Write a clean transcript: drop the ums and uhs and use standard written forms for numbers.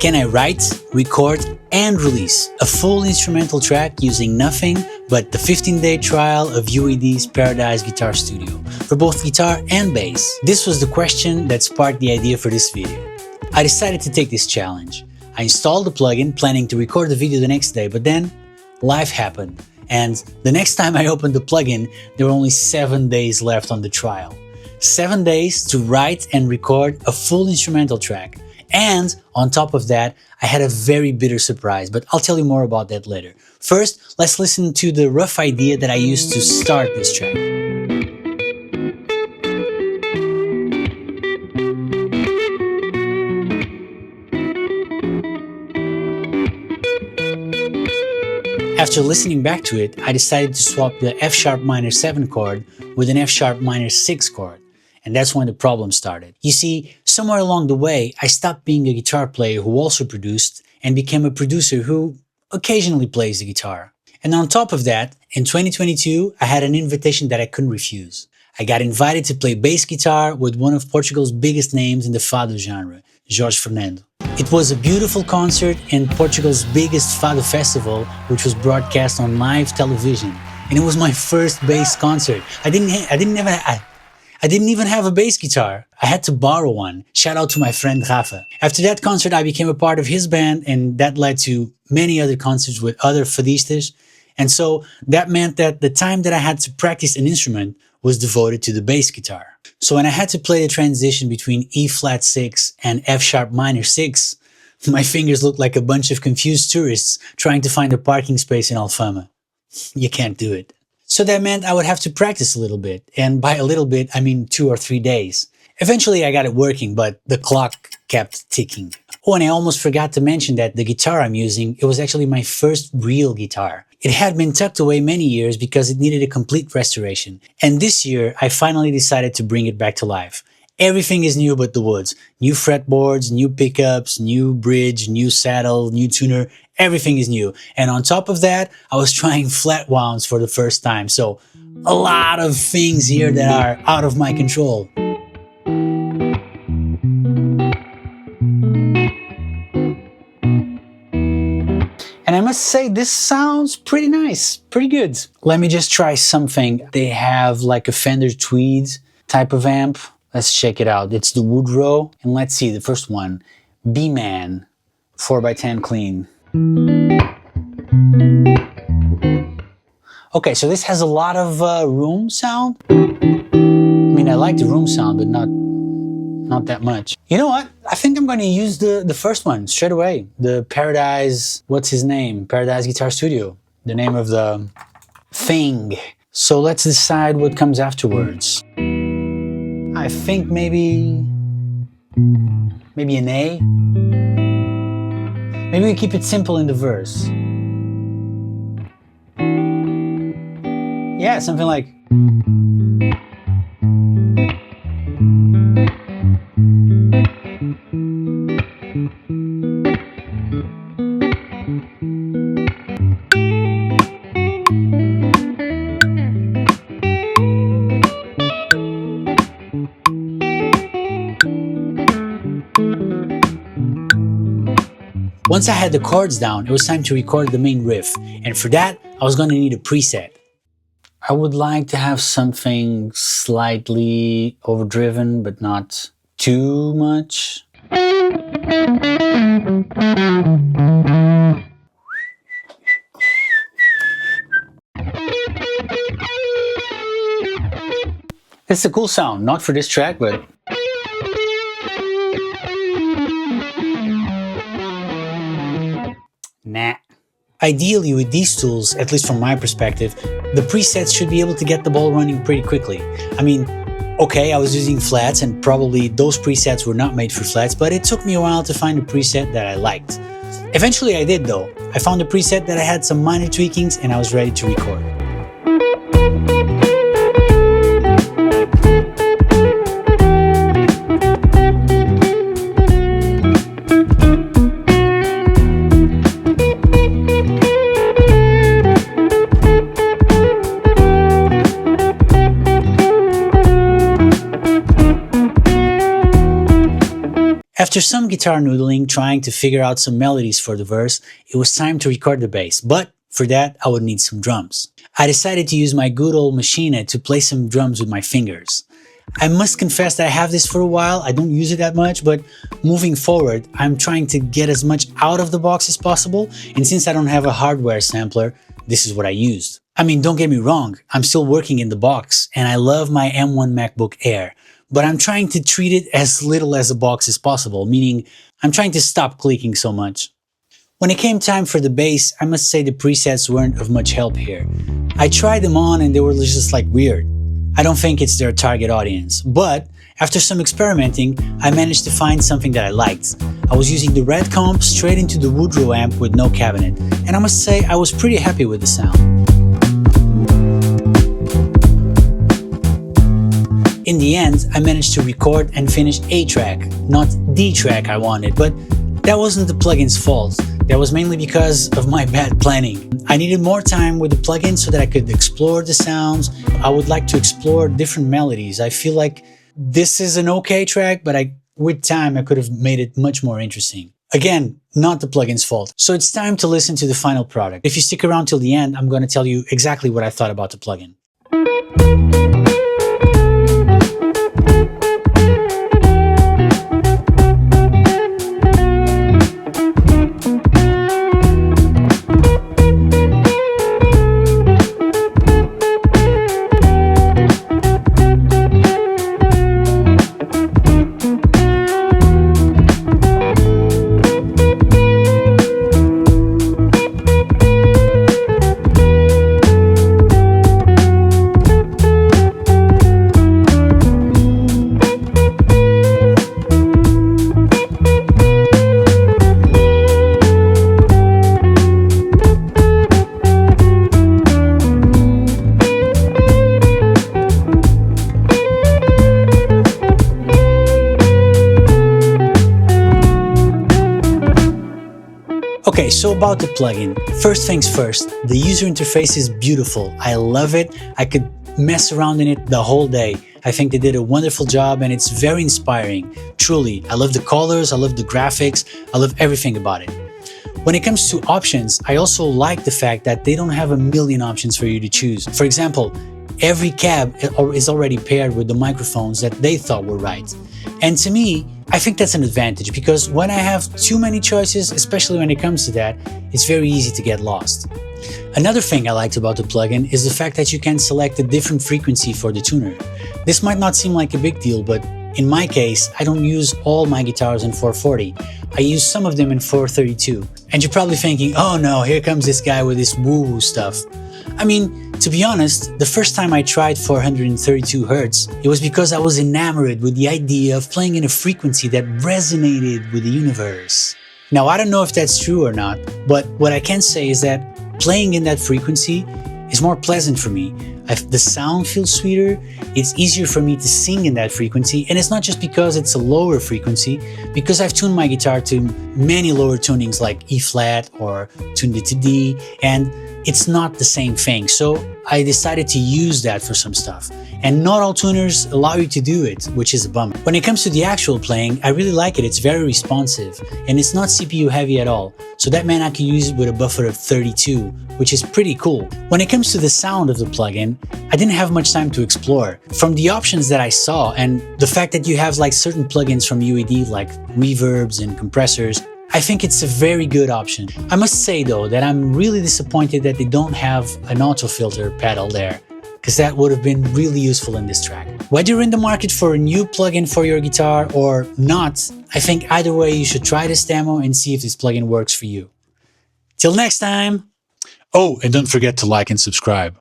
Can I write, record, and release a full instrumental track using nothing but the 15-day trial of UED's Paradise Guitar Studio for both guitar and bass? This was the question that sparked the idea for this video. I decided to take this challenge. I installed the plugin planning to record the video the next day, but then life happened. And the next time I opened the plugin, there were only 7 days left on the trial. 7 days to write and record a full instrumental track. And on top of that, I had a very bitter surprise, but I'll tell you more about that later. First, let's listen to the rough idea that I used to start this track. After listening back to it, I decided to swap the F sharp minor 7 chord with an F sharp minor 6 chord. And that's when the problem started. You see, somewhere along the way, I stopped being a guitar player who also produced and became a producer who occasionally plays the guitar. And on top of that, in 2022, I had an invitation that I couldn't refuse. I got invited to play bass guitar with one of Portugal's biggest names in the Fado genre, Jorge Fernando. It was a beautiful concert in Portugal's biggest Fado festival, which was broadcast on live television. And it was my first bass concert. I didn't even have a bass guitar. I had to borrow one. Shout out to my friend Rafa. After that concert, I became a part of his band, and that led to many other concerts with other fadistas. And so that meant that the time that I had to practice an instrument was devoted to the bass guitar. So when I had to play the transition between E flat 6 and F sharp minor 6, my fingers looked like a bunch of confused tourists trying to find a parking space in Alfama. You can't do it. So that meant I would have to practice a little bit, and by a little bit, I mean 2 or 3 days. Eventually I got it working, but the clock kept ticking. Oh, and I almost forgot to mention that the guitar I'm using, it was actually my first real guitar. It had been tucked away many years because it needed a complete restoration. And this year, I finally decided to bring it back to life. Everything is new but the woods. New fretboards, new pickups, new bridge, new saddle, new tuner. Everything is new. And on top of that, I was trying flat wounds for the first time. So a lot of things here that are out of my control. And I must say, this sounds pretty nice, pretty good. Let me just try something. They have like a Fender Tweed type of amp. Let's check it out. It's the Woodrow. And let's see, the first one, B-Man, 4x10 clean. Okay, so this has a lot of room sound. I mean, I like the room sound, but not that much. You know what? I think I'm going to use the first one straight away. The Paradise, what's his name? Paradise Guitar Studio. The name of the thing. So let's decide what comes afterwards. I think maybe an A. Maybe we keep it simple in the verse. Yeah, something like... Once I had the chords down, it was time to record the main riff, and for that, I was going to need a preset. I would like to have something slightly overdriven, but not too much. It's a cool sound, not for this track, but... Nah. Ideally, with these tools, at least from my perspective, the presets should be able to get the ball running pretty quickly. I mean, okay, I was using flats and probably those presets were not made for flats, but it took me a while to find a preset that I liked. Eventually I did though. I found a preset that I had some minor tweakings and I was ready to record. After some guitar noodling, trying to figure out some melodies for the verse, it was time to record the bass, but for that I would need some drums. I decided to use my good old Maschine to play some drums with my fingers. I must confess that I have this for a while, I don't use it that much, but moving forward, I'm trying to get as much out of the box as possible, and since I don't have a hardware sampler, this is what I used. I mean, don't get me wrong, I'm still working in the box, and I love my M1 MacBook Air, but I'm trying to treat it as little as a box as possible, meaning I'm trying to stop clicking so much. When it came time for the bass, I must say the presets weren't of much help here. I tried them on and they were just like weird. I don't think it's their target audience, but after some experimenting, I managed to find something that I liked. I was using the red comp straight into the Woodrow amp with no cabinet, and I must say I was pretty happy with the sound. In the end, I managed to record and finish a track, not the track I wanted, but that wasn't the plugin's fault. That was mainly because of my bad planning. I needed more time with the plugin so that I could explore the sounds. I would like to explore different melodies. I feel like this is an okay track, but with time I could have made it much more interesting. Again, not the plugin's fault. So it's time to listen to the final product. If you stick around till the end, I'm going to tell you exactly what I thought about the plugin. Okay, so about the plugin. First things first, the user interface is beautiful. I love it. I could mess around in it the whole day. I think they did a wonderful job and it's very inspiring. Truly, I love the colors, I love the graphics, I love everything about it. When it comes to options, I also like the fact that they don't have a million options for you to choose. For example, every cab is already paired with the microphones that they thought were right. And to me, I think that's an advantage because when I have too many choices, especially when it comes to that, it's very easy to get lost. Another thing I liked about the plugin is the fact that you can select a different frequency for the tuner. This might not seem like a big deal, but in my case, I don't use all my guitars in 440. I use some of them in 432. And you're probably thinking, oh no, here comes this guy with this woo-woo stuff. I mean, to be honest, the first time I tried 432 Hz, it was because I was enamored with the idea of playing in a frequency that resonated with the universe. Now, I don't know if that's true or not, but what I can say is that playing in that frequency is more pleasant for me. The sound feels sweeter, it's easier for me to sing in that frequency, and it's not just because it's a lower frequency, because I've tuned my guitar to many lower tunings like E flat or tuned it to D, and it's not the same thing. So I decided to use that for some stuff. And not all tuners allow you to do it, which is a bummer. When it comes to the actual playing, I really like it. It's very responsive and it's not CPU heavy at all. So that meant I could use it with a buffer of 32, which is pretty cool. When it comes to the sound of the plugin, I didn't have much time to explore. From the options that I saw and the fact that you have like certain plugins from UAD like reverbs and compressors, I think it's a very good option. I must say though that I'm really disappointed that they don't have an auto filter pedal there, because that would have been really useful in this track. Whether you're in the market for a new plugin for your guitar or not, I think either way you should try this demo and see if this plugin works for you. Till next time! Oh, and don't forget to like and subscribe.